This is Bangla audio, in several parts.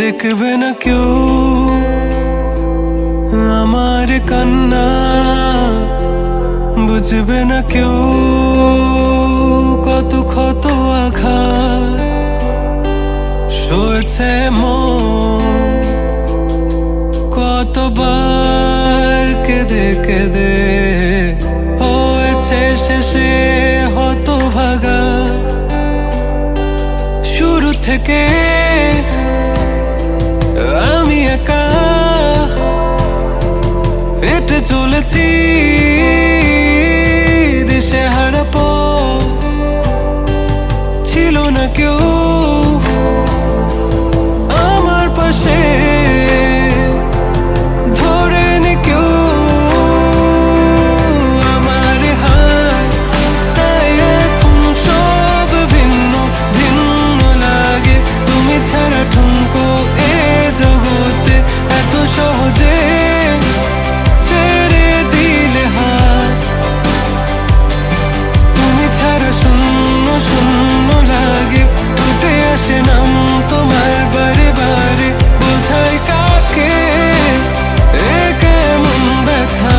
দেখবে না কেউ আমার কান্না, বুঝবে না কেউ কত ক্ষত আঘাত সয়েছে মন, কতবার কেঁদে কেঁদে হয়েছে শেষে হতভাগা। শুরু থেকে আমি একা হেঁটে চলেছি দিশে হারা পথ, ছিল না কেউ আমার পাশে, ধরে নি কেউ আমার হাত, তাই এখন সব ভিন্ন ভিন্ন লাগে। তুমি ছাড়া ঠুনকো এ জগতে এত সহজে ছেড়ে দিলে হাত। তুমি ছাড়া শূন্য শূন্য লাগে, টুটে আসে নাম তোমার বারে বারে, বোঝাই কাকে এ কেমন ব্যথা।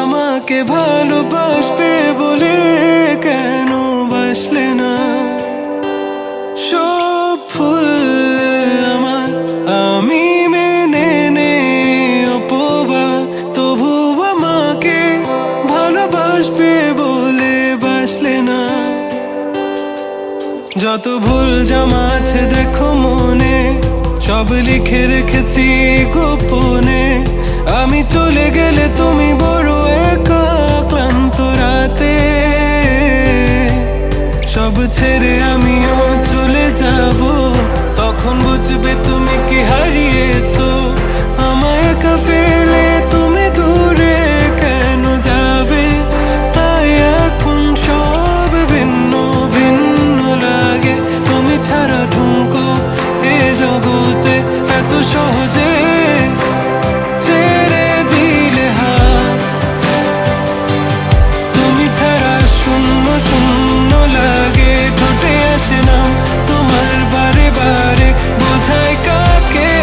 আমাকে ভালোবাসবে বলে কেন বাসলে না? সব ফুল আমার আমি মেনে নে অপবাদ, তবু আমাকে ভালোবাসবে বলে বাসলে না। যত ভুল জমা আছে দেখো মনে, সব লিখে রেখেছি গোপনে। আমি চলে গেলে তুমি বড় একা ক্লান্ত রাতে, সব ছেড়ে আমিও চলে যাব, তখন বুঝবে তুমি কি হারিয়েছো। আমায় একা ফেলে তুমি দূরে কেন যাবে, তাই এখন সব ভিন্ন ভিন্ন লাগে। তুমি ছাড়া ঠুনকো এ জগতে এত সহজে ছেড়ে দিলে হাত। তুমি ছাড়া শূন্য শূন্য লাগে, ঠোঁটে আসে নাম তোমার বারে বারে, বোঝাই কাকে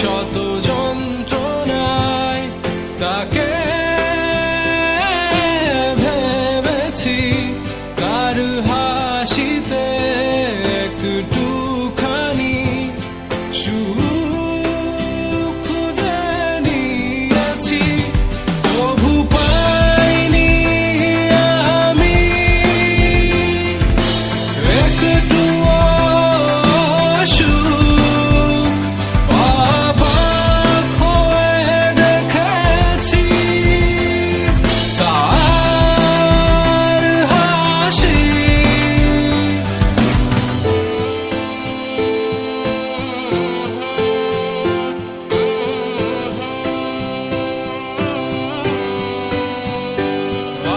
শত যন্ত্রণায় তাকে ভেবেছি কার হাসিতে একটুখানি সুখ খুঁজে নিয়েছি, তবু পাইনি আমি একটুও সুখ। অবাক হয়ে দেখেছি তার হাসি।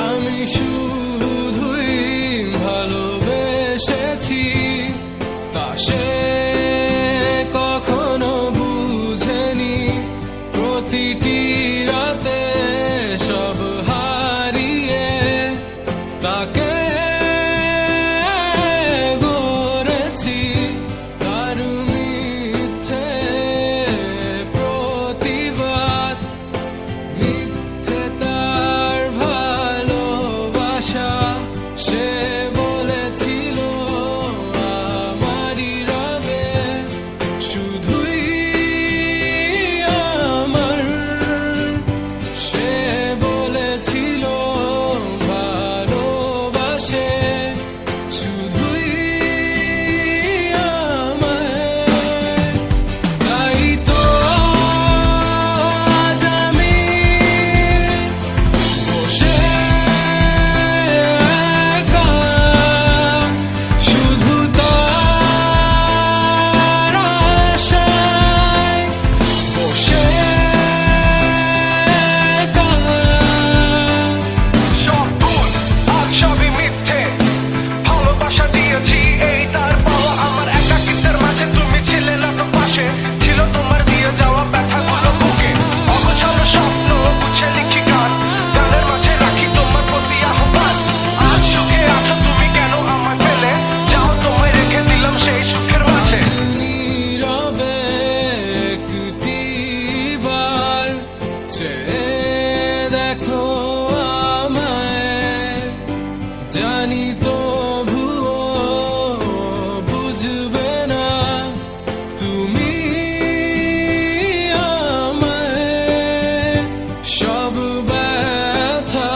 আমি শুধুই ভালোবেসেছি, তা সে কখনো বুঝেনি। প্রতিটি রাতে সব হারিয়ে তাকে গড়েছি, তার মিথ্যে প্রতিবাদ, মিথ্যে তার ভালোবাসা। সে বলেছিল আমারই রবে শুধুই আমার, সে বলেছিল ভালোবাসে শুধুই আমায়। তাই তো আজ আমি বসে একা, শুধু তার আশায় বসে একা। সব ভুল আজ সবই মিথ্যে, ভালোবাসা দিয়েছি এই তার পাওয়া। আমার একাকিত্বের মাঝে তুমি ছিলে না তো পাশে, ছিল তোমার দিয়ে যাওয়া ব্যথাগুলো বুকে। অগোছালো স্বপ্ন গুছে লিখি গান, গানের মাঝে রাখি তোমার প্রতি আহ্বান। আজ সুখে আছো তুমি কেন আমায় পেলে, যাও তোমায় রেখে দিলাম সেই সুখের মাঝে। নীরবে একটিবার চেয়ে দেখো আমায়, জানি তবুও বুঝবে না তুমি আমায়। সব ব্যথা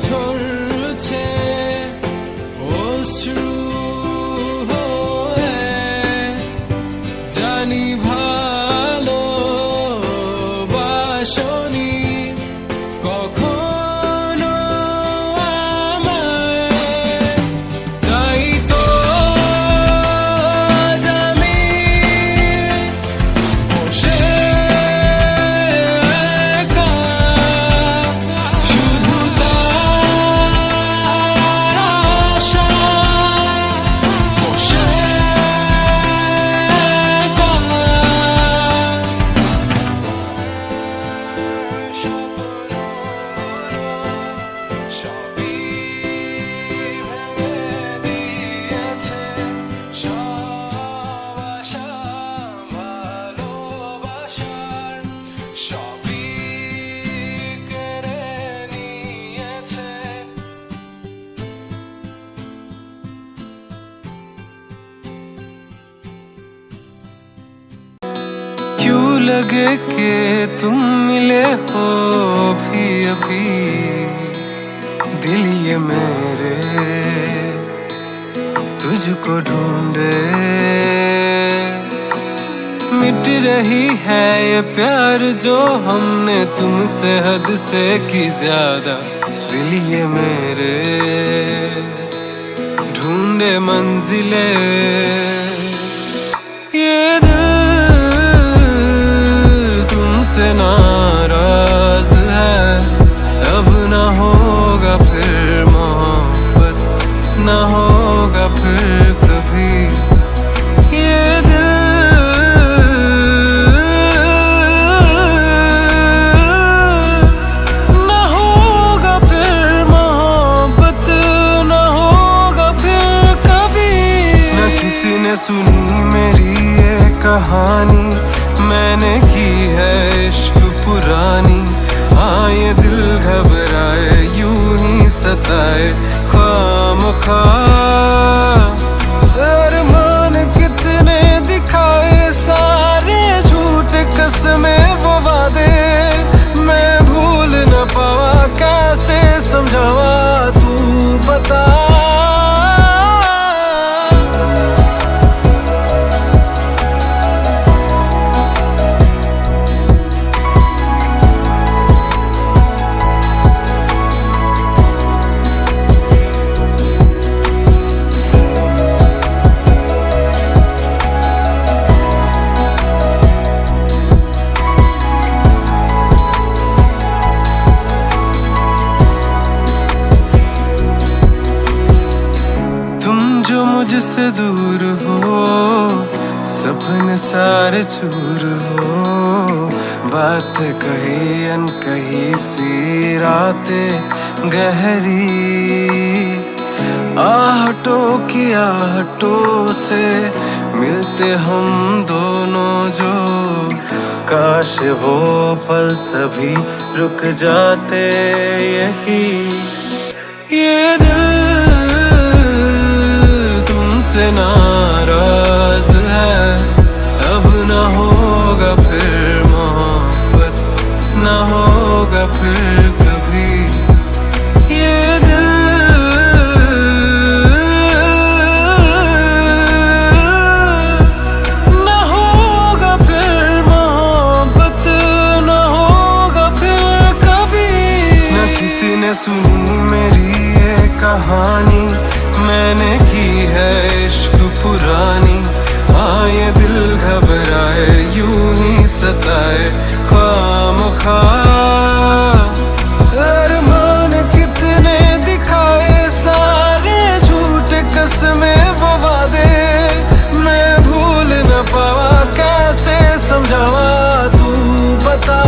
ঝরছে অশ্রু হয়ে, জানি ভালোবাসনি কখনো আমায়। তাই তো আজ আমি বসে একা, শুধু তার আশায় বসে একা। সবই ভেঙে দিয়েছে, সব আশা ভালোবাসার সবই কেড়ে নিয়েছে। क्यों लगे कि तुम मिले हो भी अभी, दिल ये मेरे तुझको ढूंढे। मिट रही है ये प्यार जो हमने तुमसे हद से की ज्यादा, दिल ये मेरे ढूंढे मंजिले। ये दिल तुमसे नाराज है, अब ना होगा फिर मोहब्बत, ना होगा फिर कभी। ये दिल ना होगा फिर मोहब्बत, ना होगा फिर कभी। न किसी ने सुनी मेरी ये कहानी, मैंने की है इश्क पुरानी। हाँ ये दिल घबराए यूं ही सताए खामखा। अरमान कितने दिखाए सारे झूठ कसमें वो वादे, मैं भूल न पावा कैसे समझावा तू बता। जो मुझसे दूर हो सपने सारे चूर हो, बात कही अनकही सी रातें गहरी। आहटों की आहटों से मिलते हम दोनों जो, काश वो पल सभी रुक जाते यही। ये दिल से नाराज है, अब न होगा फिर मोहब्बत, न होगा फिर कभी। ये दिल न होगा फिर मोहब्बत, न होगा फिर कभी। न किसी ने सुनी मेरी ये कहानी, मैंने की है इश्क पुरानी। हाँ ये दिल घबराए यूं ही सताए खामखा। अरमान कितने दिखाए सारे झूठ कसमें वो वादे, मैं भूल न पावा कैसे समझावा तू बता।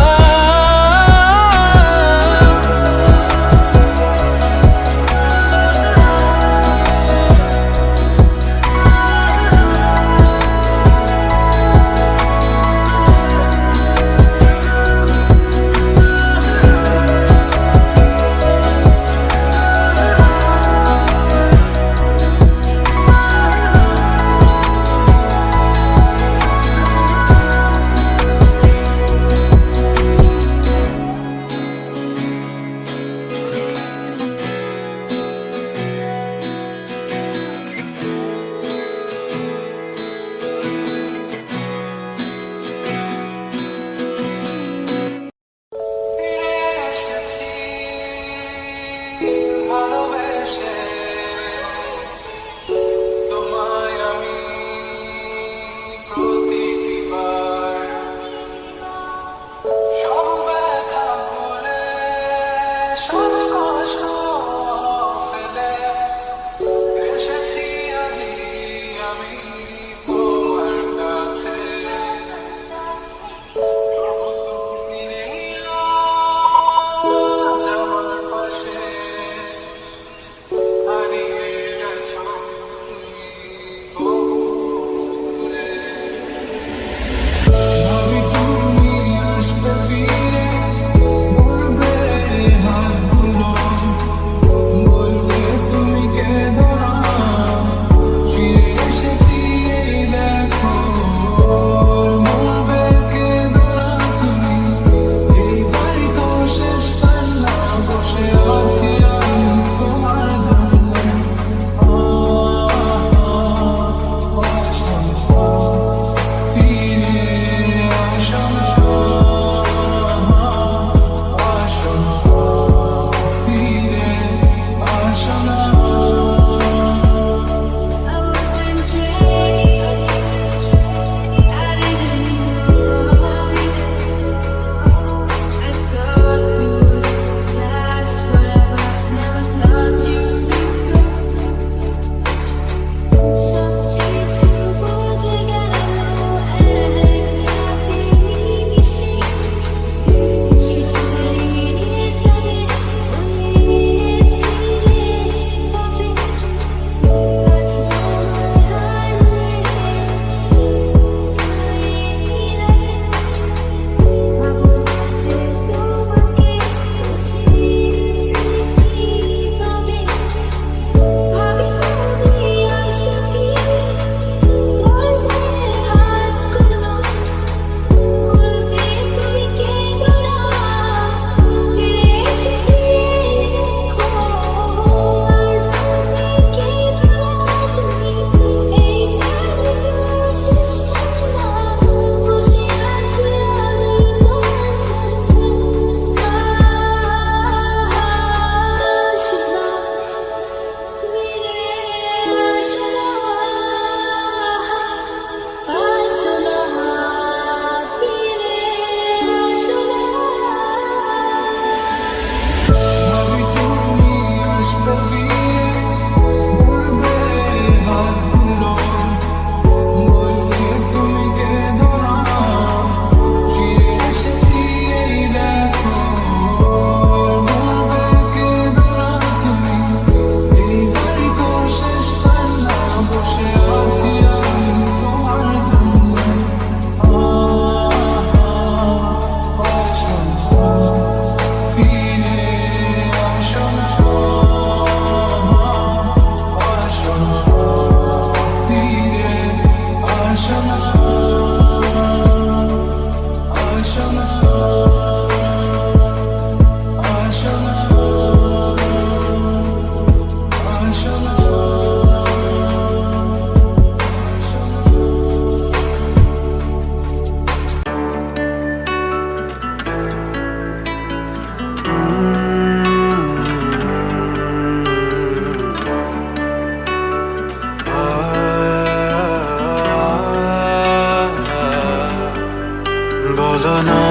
বলো না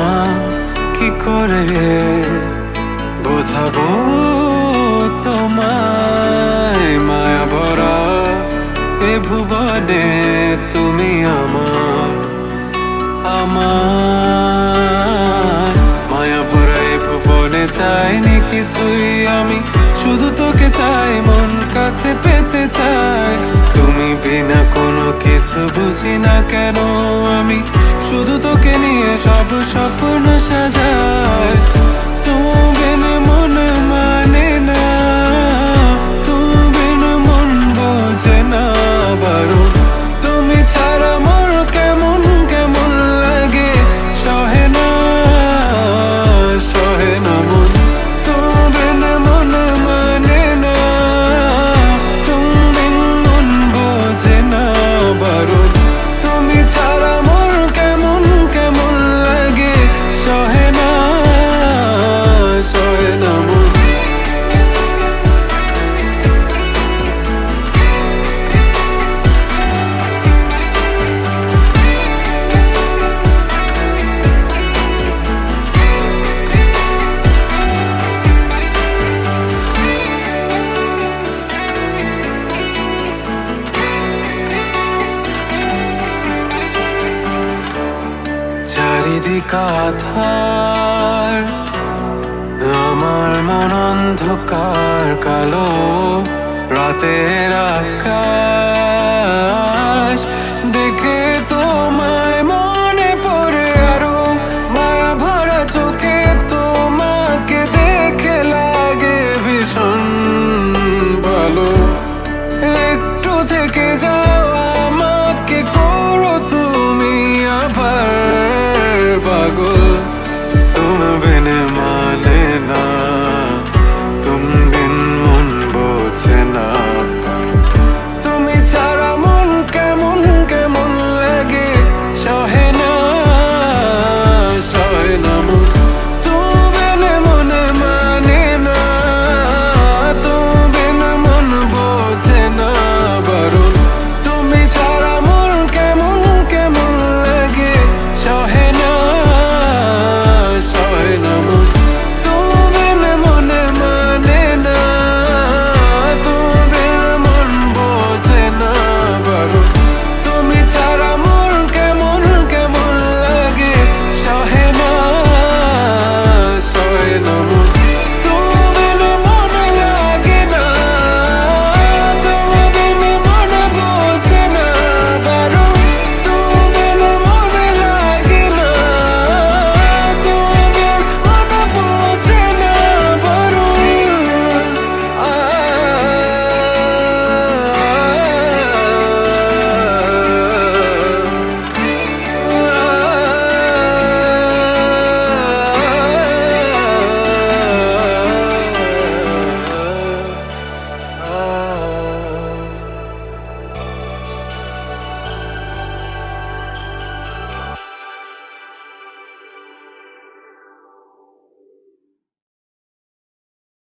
কি করে বোঝাবো তোমায়, মায়া ভরা এ ভুবনে তুমি আমার, আমার মায়া ভরা এ ভুবনে চাইনি কিছুই আমি, শুধু তোকে চাই, মন কাছে পেতে চাই। তুমি বিনা কোনো কিছু বুঝি না কেন আমি, শুধু তোকে নিয়ে সব স্বপ্ন সাজাই। তুমি বিনা মন মানে না, তুমি বিনা মন বোঝে না বারণ, তুমি ছাড়া মোর কেমন কেমন লাগে, সহে না সহে না মন। তুমি বিনা মন মানে না, তুমি বিনা মন বোঝে না বারণ, তুমি ছাড়া মোর কেমন কেমন লাগে, সহে না সহে না মন। চারিদিক আধার, আমার মন অন্ধকার কালো, রাতের আকাশ